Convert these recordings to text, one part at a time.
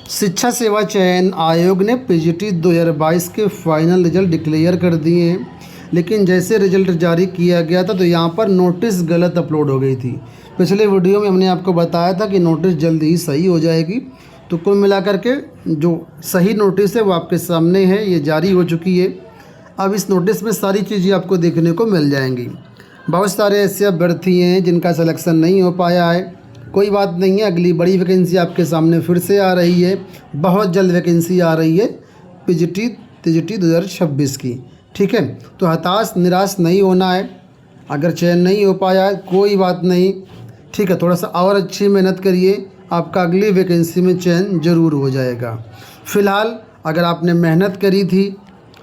शिक्षा सेवा चयन आयोग ने पीजीटी 2022 के फाइनल रिजल्ट डिक्लेयर कर दिए हैं, लेकिन जैसे रिजल्ट जारी किया गया था तो यहाँ पर नोटिस गलत अपलोड हो गई थी। पिछले वीडियो में हमने आपको बताया था कि नोटिस जल्द ही सही हो जाएगी। तो कुल मिलाकर के जो सही नोटिस है वो आपके सामने है, ये जारी हो चुकी है। अब इस नोटिस में सारी चीज़ें आपको देखने को मिल जाएंगी। बहुत सारे ऐसे अभ्यर्थी हैं जिनका सिलेक्शन नहीं हो पाया है, कोई बात नहीं है, अगली बड़ी वैकेंसी आपके सामने फिर से आ रही है। बहुत जल्द वैकेंसी आ रही है पीजीटी 2026 की। ठीक है, तो हताश निराश नहीं होना है। अगर चयन नहीं हो पाया है कोई बात नहीं, ठीक है, थोड़ा सा और अच्छी मेहनत करिए, आपका अगली वैकेंसी में चयन ज़रूर हो जाएगा। फ़िलहाल अगर आपने मेहनत करी थी,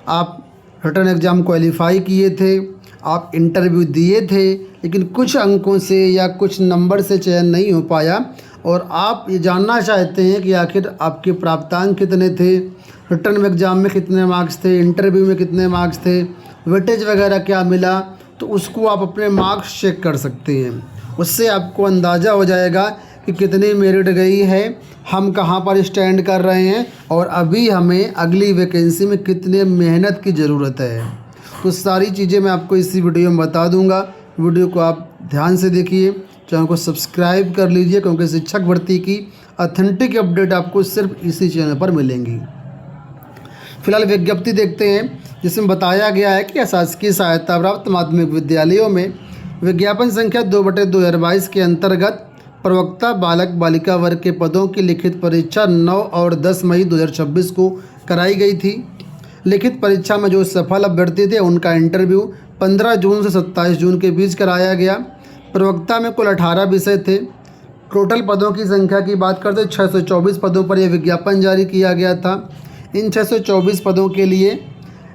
आप रिटन एग्ज़ाम क्वालिफाई किए थे, आप इंटरव्यू दिए थे, लेकिन कुछ अंकों से या कुछ नंबर से चयन नहीं हो पाया और आप ये जानना चाहते हैं कि आखिर आपके प्राप्तांक कितने थे, रिटन एग्ज़ाम में कितने मार्क्स थे, इंटरव्यू में कितने मार्क्स थे, वेटेज वगैरह क्या मिला, तो उसको आप अपने मार्क्स चेक कर सकते हैं। उससे आपको अंदाज़ा हो जाएगा कि कितनी मेरिट गई है, हम कहाँ पर स्टैंड कर रहे हैं और अभी हमें अगली वैकेंसी में कितने मेहनत की ज़रूरत है। तो सारी चीज़ें मैं आपको इसी वीडियो में बता दूंगा। वीडियो को आप ध्यान से देखिए, चैनल को सब्सक्राइब कर लीजिए, क्योंकि शिक्षक भर्ती की ऑथेंटिक अपडेट आपको सिर्फ इसी चैनल पर मिलेंगी। फिलहाल विज्ञप्ति देखते हैं, जिसमें बताया गया है कि शासकीय सहायता प्राप्त माध्यमिक विद्यालयों में विज्ञापन संख्या 2/2022 के अंतर्गत प्रवक्ता बालक बालिका वर्ग के पदों की लिखित परीक्षा 9 और 10 मई 2026 को कराई गई थी। लिखित परीक्षा में जो सफल अभ्यर्थी थे उनका इंटरव्यू 15 जून से 27 जून के बीच कराया गया। प्रवक्ता में कुल 18 विषय थे। टोटल पदों की संख्या की बात करते 624 पदों पर यह विज्ञापन जारी किया गया था। इन 624 पदों के लिए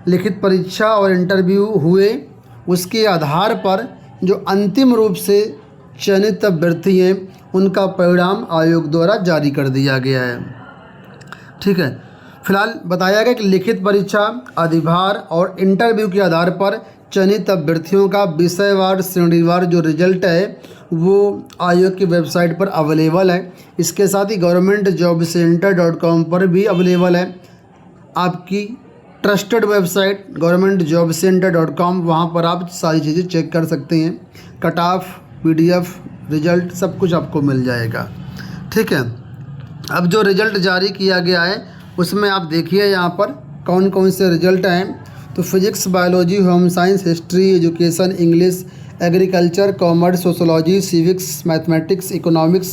लिखित परीक्षा और इंटरव्यू हुए, उसके आधार पर जो अंतिम रूप से चयनित अभ्यर्थी हैं उनका परिणाम आयोग द्वारा जारी कर दिया गया है। ठीक है, फिलहाल बताया गया कि लिखित परीक्षा, अधिभार और इंटरव्यू के आधार पर चयनित अभ्यर्थियों का विषयवार श्रेणीवार जो रिजल्ट है वो आयोग की वेबसाइट पर अवेलेबल है। इसके साथ ही governmentjobcenter.com पर भी अवेलेबल है। आपकी ट्रस्टेड वेबसाइट governmentjobcenter.com, वहाँ पर आप सारी चीज़ें चेक कर सकते हैं। कट ऑफ, PDF, रिजल्ट सब कुछ आपको मिल जाएगा। ठीक है, अब जो रिजल्ट जारी किया गया है उसमें आप देखिए यहाँ पर कौन कौन से रिजल्ट हैं। तो physics, biology, home science, history, education, English, agriculture, commerce, sociology, civics, mathematics, economics,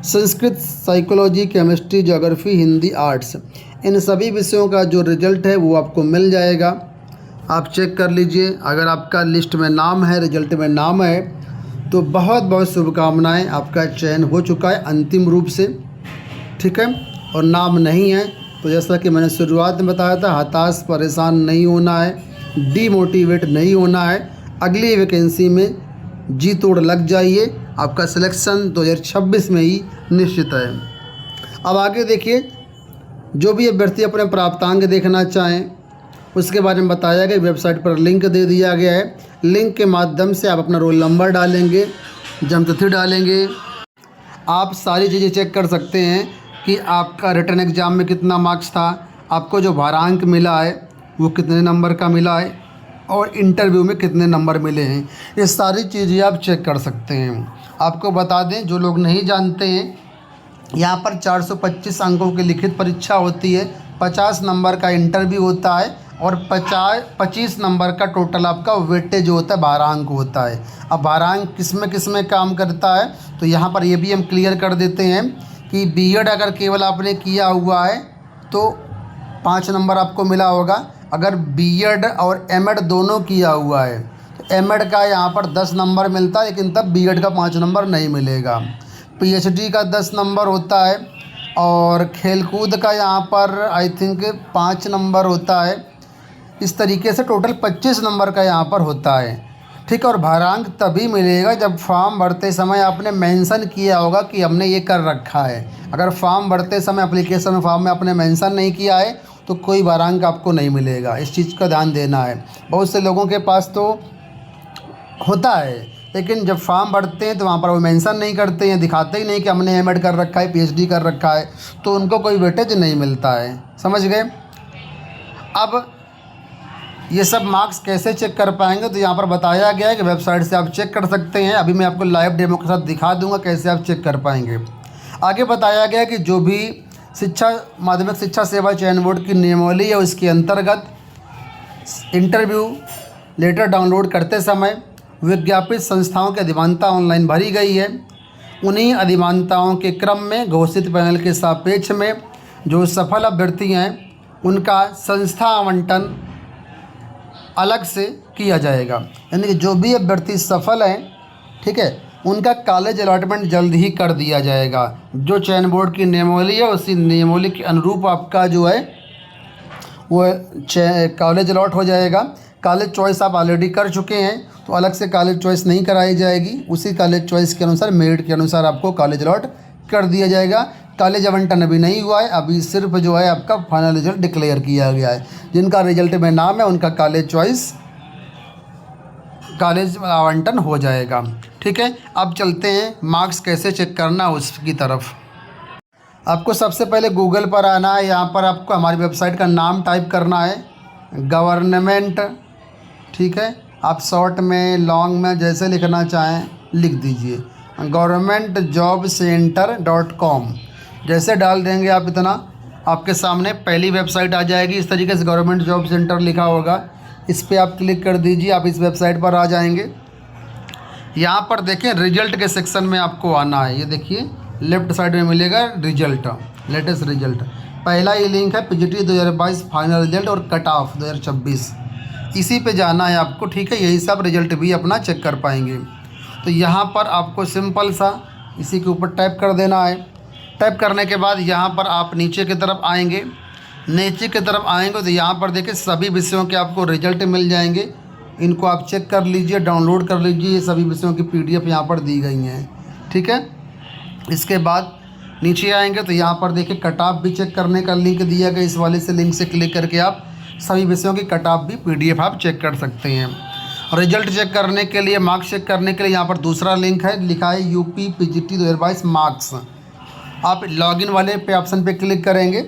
Sanskrit, psychology, chemistry, geography, Hindi, arts, इन सभी विषयों का जो रिजल्ट है वो आपको मिल जाएगा। आप चेक कर लीजिए। अगर आपका लिस्ट में नाम है, रिजल्ट में नाम है, तो बहुत बहुत शुभकामनाएँ, आपका चयन हो चुका है अंतिम रूप से। ठीक है, और नाम नहीं है तो जैसा कि मैंने शुरुआत में बताया था, हताश परेशान नहीं होना है, डीमोटिवेट नहीं होना है। अगली वैकेंसी में जी तोड़ लग जाइए, आपका सिलेक्शन 2026 में ही निश्चित है। अब आगे देखिए, जो भी अभ्यर्थी अपने प्राप्तांक देखना चाहें उसके बारे में बताया गया। वेबसाइट पर लिंक दे दिया गया है। लिंक के माध्यम से आप अपना रोल नंबर डालेंगे, जन्मतिथि डालेंगे, आप सारी चीज़ें चेक कर सकते हैं कि आपका रिटन एग्ज़ाम में कितना मार्क्स था, आपको जो भारांक मिला है वो कितने नंबर का मिला है और इंटरव्यू में कितने नंबर मिले हैं। ये सारी चीज़ें आप चेक कर सकते हैं। आपको बता दें, जो लोग नहीं जानते हैं, यहाँ पर 425 अंकों की लिखित परीक्षा होती है, 50 नंबर का इंटरव्यू होता है और 25 नंबर का टोटल आपका वेटेज होता है, भारांक होता है। अब भारांक किस में काम करता है, तो यहाँ पर ये भी हम क्लियर कर देते हैं कि बीएड अगर केवल आपने किया हुआ है तो 5 नंबर आपको मिला होगा। अगर बीएड और एमएड दोनों किया हुआ है तो एमएड का यहाँ पर 10 नंबर मिलता है, लेकिन तब बीएड का 5 नंबर नहीं मिलेगा। पीएचडी का 10 नंबर होता है और खेलकूद का यहाँ पर आई थिंक 5 नंबर होता है। इस तरीके से टोटल 25 नंबर का यहाँ पर होता है। ठीक है, और भारांक तभी मिलेगा जब फॉर्म भरते समय आपने मेंशन किया होगा कि हमने ये कर रखा है। अगर फॉर्म भरते समय एप्लीकेशन फॉर्म में आपने मेंशन नहीं किया है तो कोई भारांक आपको नहीं मिलेगा। इस चीज़ का ध्यान देना है। बहुत से लोगों के पास तो होता है लेकिन जब फॉर्म भरते हैं तो वहाँ पर वो मेंशन नहीं करते हैं, दिखाते ही नहीं कि हमने एमएड कर रखा है, पीएचडी कर रखा है, तो उनको कोई वेटेज नहीं मिलता है। समझ गए। अब ये सब मार्क्स कैसे चेक कर पाएंगे, तो यहाँ पर बताया गया है कि वेबसाइट से आप चेक कर सकते हैं। अभी मैं आपको लाइव डेमो के साथ दिखा दूंगा कैसे आप चेक कर पाएंगे। आगे बताया गया कि जो भी माध्यमिक शिक्षा सेवा चयन बोर्ड की नियमावली है उसके अंतर्गत इंटरव्यू लेटर डाउनलोड करते समय विज्ञापित संस्थाओं की अधिमानता ऑनलाइन भरी गई है। उन्हीं अधिमानताओं के क्रम में घोषित पैनल के सापेक्ष में जो सफल अभ्यर्थी हैं उनका संस्था आवंटन अलग से किया जाएगा। यानी कि जो भी अभ्यर्थी सफल हैं, ठीक है, उनका कॉलेज अलॉटमेंट जल्द ही कर दिया जाएगा। जो चयन बोर्ड की नियमावली है उसी नियमावली के अनुरूप आपका जो है वो कॉलेज अलॉट हो जाएगा। कॉलेज चॉइस आप ऑलरेडी कर चुके हैं तो अलग से कॉलेज चॉइस नहीं कराई जाएगी, उसी कॉलेज चॉइस के अनुसार मेरिट के अनुसार आपको कॉलेज अलॉट कर दिया जाएगा। कॉलेज आवंटन अभी नहीं हुआ है, अभी सिर्फ जो है आपका फाइनल रिजल्ट डिक्लेयर किया गया है। जिनका रिजल्ट में नाम है उनका कॉलेज आवंटन हो जाएगा। ठीक है, अब चलते हैं मार्क्स कैसे चेक करना उसकी तरफ। आपको सबसे पहले गूगल पर आना है। यहाँ पर आपको हमारी वेबसाइट का नाम टाइप करना है, गवर्नमेंट। ठीक है, आप शॉर्ट में लॉन्ग में जैसे लिखना चाहें लिख दीजिए, governmentjobcenter.com। जैसे डाल देंगे आप इतना, आपके सामने पहली वेबसाइट आ जाएगी। इस तरीके से गवर्नमेंट जॉब सेंटर लिखा होगा, इस पर आप क्लिक कर दीजिए, आप इस वेबसाइट पर आ जाएंगे। यहाँ पर देखें रिजल्ट के सेक्शन में आपको आना है। ये देखिए लेफ्ट साइड में मिलेगा रिजल्ट, लेटेस्ट रिजल्ट। पहला ये लिंक है पीजीटी 2022 फाइनल रिजल्ट और कट ऑफ 2026, इसी पे जाना है आपको। ठीक है, यही सब रिजल्ट भी अपना चेक कर पाएंगे। तो यहाँ पर आपको सिंपल सा इसी के ऊपर टैप कर देना है। टैप करने के बाद यहाँ पर आप नीचे की तरफ आएंगे। नीचे की तरफ आएंगे तो यहाँ पर देखिए सभी विषयों के आपको रिजल्ट मिल जाएंगे। इनको आप चेक कर लीजिए, डाउनलोड कर लीजिए। ये सभी विषयों की पीडीएफ यहाँ पर दी गई हैं। ठीक है, इसके बाद नीचे आएंगे तो यहाँ पर देखिए कट ऑफ भी चेक करने का लिंक दिया गया। इस वाले से लिंक से क्लिक करके आप सभी विषयों की कट ऑफ भी पीडीएफ आप चेक कर सकते हैं। रिजल्ट चेक करने के लिए, मार्क्स चेक करने के लिए यहाँ पर दूसरा लिंक है, लिखा है यूपी पीजीटी 2022 मार्क्स। आप लॉगिन वाले पे ऑप्शन पे क्लिक करेंगे।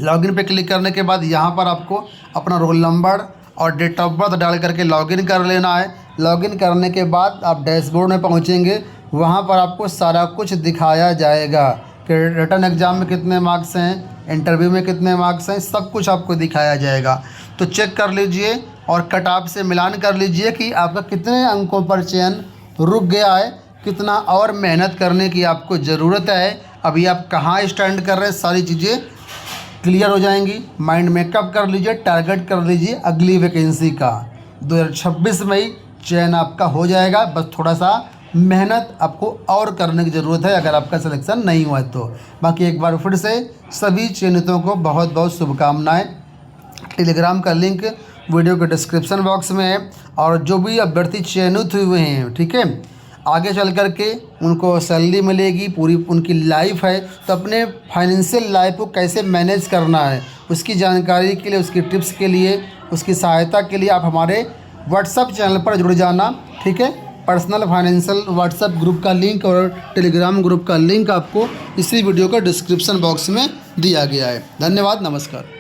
लॉगिन पे क्लिक करने के बाद यहाँ पर आपको अपना रोल नंबर और डेट ऑफ बर्थ डाल करके लॉगिन कर लेना है। लॉगिन करने के बाद आप डैशबोर्ड में पहुँचेंगे, वहाँ पर आपको सारा कुछ दिखाया जाएगा कि रिटन एग्ज़ाम में कितने मार्क्स हैं, इंटरव्यू में कितने मार्क्स हैं, सब कुछ आपको दिखाया जाएगा। तो चेक कर लीजिए और कट ऑफ से मिलान कर लीजिए कि आपका कितने अंकों पर चयन रुक गया है, कितना और मेहनत करने की आपको ज़रूरत है, अभी आप कहाँ स्टैंड कर रहे हैं, सारी चीज़ें क्लियर हो जाएंगी। माइंड मेकअप कर लीजिए, टारगेट कर लीजिए अगली वैकेंसी का। 2026 में ही चयन आपका हो जाएगा। बस थोड़ा सा मेहनत आपको और करने की ज़रूरत है अगर आपका सिलेक्शन नहीं हुआ तो। बाकी एक बार फिर से सभी चयनितों को बहुत बहुत शुभकामनाएं। टेलीग्राम का लिंक वीडियो के डिस्क्रिप्शन बॉक्स में है। और जो भी अभ्यर्थी चयनित हुए हैं, ठीक है, आगे चल कर के उनको सैलरी मिलेगी, पूरी उनकी लाइफ है, तो अपने फाइनेंशियल लाइफ को कैसे मैनेज करना है उसकी जानकारी के लिए, उसकी टिप्स के लिए, उसकी सहायता के लिए आप हमारे व्हाट्सएप चैनल पर जुड़ जाना। ठीक है, पर्सनल फाइनेंशियल व्हाट्सएप ग्रुप का लिंक और टेलीग्राम ग्रुप का लिंक आपको इसी वीडियो का डिस्क्रिप्शन बॉक्स में दिया गया है। धन्यवाद, नमस्कार।